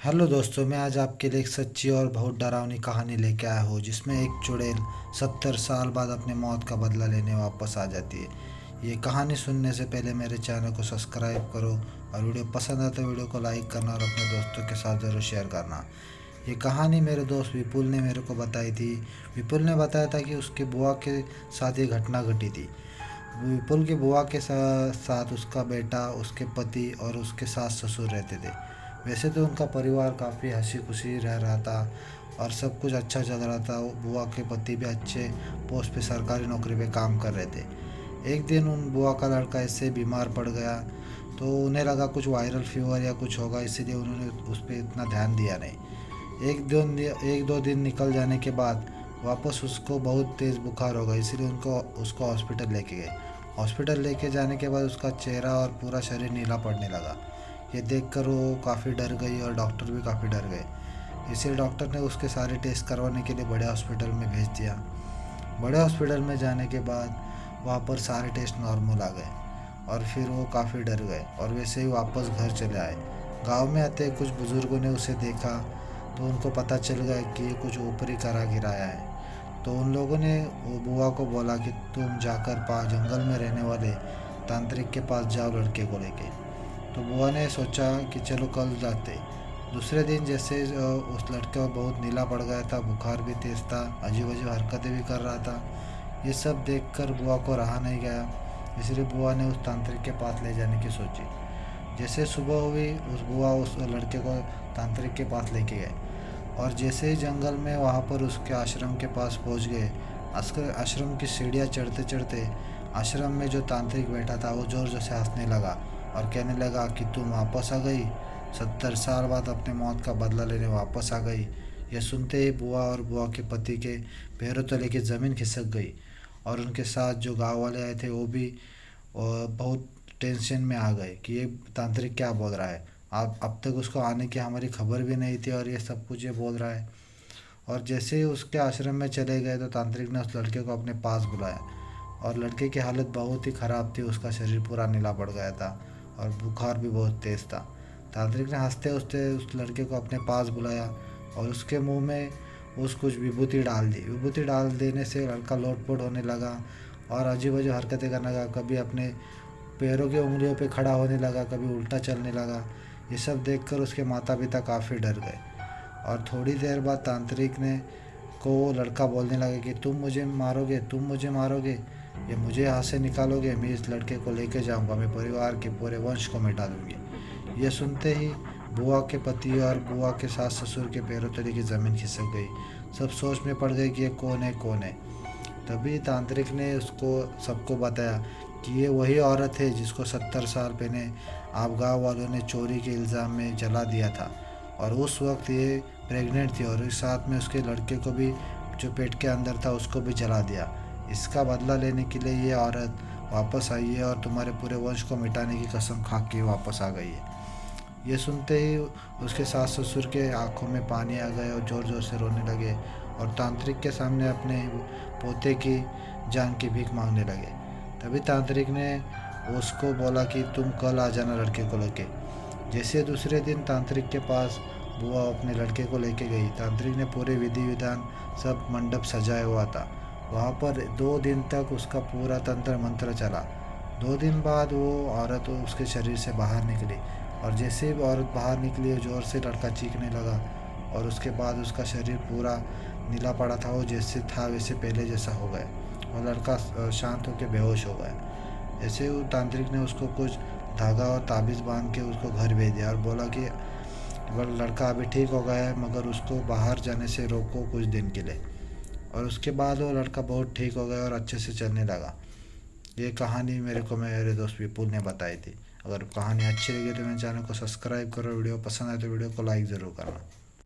Hello दोस्तों, मैं आज आपके लिए एक सच्ची और बहुत डरावनी कहानी लेके आया हूँ जिसमें एक चुड़ैल 70 साल बाद अपने मौत का बदला लेने वापस आ जाती है। ये कहानी सुनने से पहले मेरे चैनल को सब्सक्राइब करो और वीडियो पसंद आए तो वीडियो को लाइक करना और अपने दोस्तों के साथ ज़रूर शेयर करना। ये कहानी मेरे दोस्त विपुल ने मेरे को बताई थी। विपुल ने बताया था कि उसके बुआ के साथ ये घटना घटी थी। विपुल की बुआ के साथ उसका बेटा, उसके पति और उसके सास ससुर रहते थे। वैसे तो उनका परिवार काफ़ी हंसी खुशी रह रहा था और सब कुछ अच्छा चल रहा था। बुआ के पति भी अच्छे पोस्ट पे सरकारी नौकरी पे काम कर रहे थे। एक दिन उन बुआ का लड़का ऐसे बीमार पड़ गया तो उन्हें लगा कुछ वायरल फीवर या कुछ होगा, इसीलिए उन्होंने उस पर इतना ध्यान दिया नहीं। एक दो दिन निकल जाने के बाद वापस उसको बहुत तेज़ बुखार हो गया, इसीलिए उसको हॉस्पिटल लेके गए। हॉस्पिटल लेके जाने के बाद उसका चेहरा और पूरा शरीर नीला पड़ने लगा। ये देखकर वो काफ़ी डर गई और डॉक्टर भी काफ़ी डर गए। इसलिए डॉक्टर ने उसके सारे टेस्ट करवाने के लिए बड़े हॉस्पिटल में भेज दिया। बड़े हॉस्पिटल में जाने के बाद वहाँ पर सारे टेस्ट नॉर्मल आ गए और फिर वो काफ़ी डर गए और वैसे ही वापस घर चले आए। गांव में आते कुछ बुज़ुर्गों ने उसे देखा तो उनको पता चल गया कि ये कुछ ऊपरी करा गिराया है। तो उन लोगों ने वो बुआ को बोला कि तुम जाकर जंगल में रहने वाले तांत्रिक के पास जाओ लड़के को लेके। तो बुआ ने सोचा कि चलो कल जाते। दूसरे दिन जैसे उस लड़के को बहुत नीला पड़ गया था, बुखार भी तेज़ था, अजीब अजीब हरकतें भी कर रहा था। ये सब देखकर बुआ को रहा नहीं गया, इसलिए बुआ ने उस तांत्रिक के पास ले जाने की सोची। जैसे सुबह हुई उस लड़के को तांत्रिक के पास लेके गए और जैसे ही जंगल में वहाँ पर उसके आश्रम के पास पहुँच गए। आश्रम की सीढ़ियाँ चढ़ते चढ़ते आश्रम में जो तांत्रिक बैठा था वो ज़ोर ज़ोर से हंसने लगा और कहने लगा कि तुम वापस आ गई, 70 साल बाद अपने मौत का बदला लेने वापस आ गई। यह सुनते ही बुआ और बुआ के पति के पैरों तले की ज़मीन खिसक गई और उनके साथ जो गांव वाले आए थे वो भी बहुत टेंशन में आ गए कि ये तांत्रिक क्या बोल रहा है। अब तक उसको आने की हमारी खबर भी नहीं थी और ये सब कुछ ये बोल रहा है। और जैसे ही उसके आश्रम में चले गए तो तांत्रिक ने उस लड़के को अपने पास बुलाया और लड़के की हालत बहुत ही ख़राब थी। उसका शरीर पूरा नीला पड़ गया था और बुखार भी बहुत तेज़ था। तांत्रिक ने हंसते हंसते उस लड़के को अपने पास बुलाया और उसके मुंह में कुछ विभूति डाल दी। विभूति डाल देने से लड़का लोटपोट होने लगा और अजीब अजीब हरकतें करने लगा। कभी अपने पैरों की उंगलियों पे खड़ा होने लगा, कभी उल्टा चलने लगा। ये सब देखकर उसके माता पिता काफ़ी डर गए और थोड़ी देर बाद तांत्रिक ने को वो लड़का बोलने लगा कि तुम मुझे मारोगे, तुम मुझे मारोगे, ये मुझे यहाँ से निकालोगे, मैं इस लड़के को लेके जाऊँगा, मैं परिवार के पूरे वंश को मिटा दूँगी। ये सुनते ही बुआ के पति और बुआ के सास ससुर के पैरों तले की ज़मीन खिसक गई। सब सोच में पड़ गए कि ये कौन है। तभी तांत्रिक ने सबको बताया कि ये वही औरत है जिसको 70 साल पहले आप गाँव वालों ने चोरी के इल्ज़ाम में जला दिया था और उस वक्त ये प्रेग्नेंट थी और इस साथ में उसके लड़के को भी, जो पेट के अंदर था, उसको भी जला दिया। इसका बदला लेने के लिए ये औरत वापस आई है और तुम्हारे पूरे वंश को मिटाने की कसम खा के वापस आ गई है। ये सुनते ही उसके सास ससुर के आंखों में पानी आ गए और ज़ोर ज़ोर से रोने लगे और तांत्रिक के सामने अपने पोते की जान की भीख मांगने लगे। तभी तांत्रिक ने उसको बोला कि तुम कल आ जाना लड़के को लेके। जैसे दूसरे दिन तांत्रिक के पास बुआ अपने लड़के को लेके गई। तांत्रिक ने पूरे विधि विधान सब मंडप सजाया हुआ था। वहाँ पर 2 दिन तक उसका पूरा तंत्र मंत्र चला। 2 दिन बाद वो औरत उसके शरीर से बाहर निकली और जैसे ही औरत बाहर निकली ज़ोर से लड़का चीखने लगा और उसके बाद उसका शरीर पूरा नीला पड़ा था। वो जैसे था वैसे पहले जैसा हो गया और लड़का शांत होकर बेहोश हो गया। ऐसे वो तांत्रिक ने उसको कुछ धागा और ताबीज़ बांध के उसको घर भेज दिया और बोला कि वह लड़का अभी ठीक हो गया है, मगर उसको बाहर जाने से रोको कुछ दिन के लिए। और उसके बाद वो लड़का बहुत ठीक हो गया और अच्छे से चलने लगा। ये कहानी मेरे दोस्त विपुल ने बताई थी। अगर कहानी अच्छी लगी तो मेरे चैनल को सब्सक्राइब करो, वीडियो पसंद आए तो वीडियो को लाइक ज़रूर करना।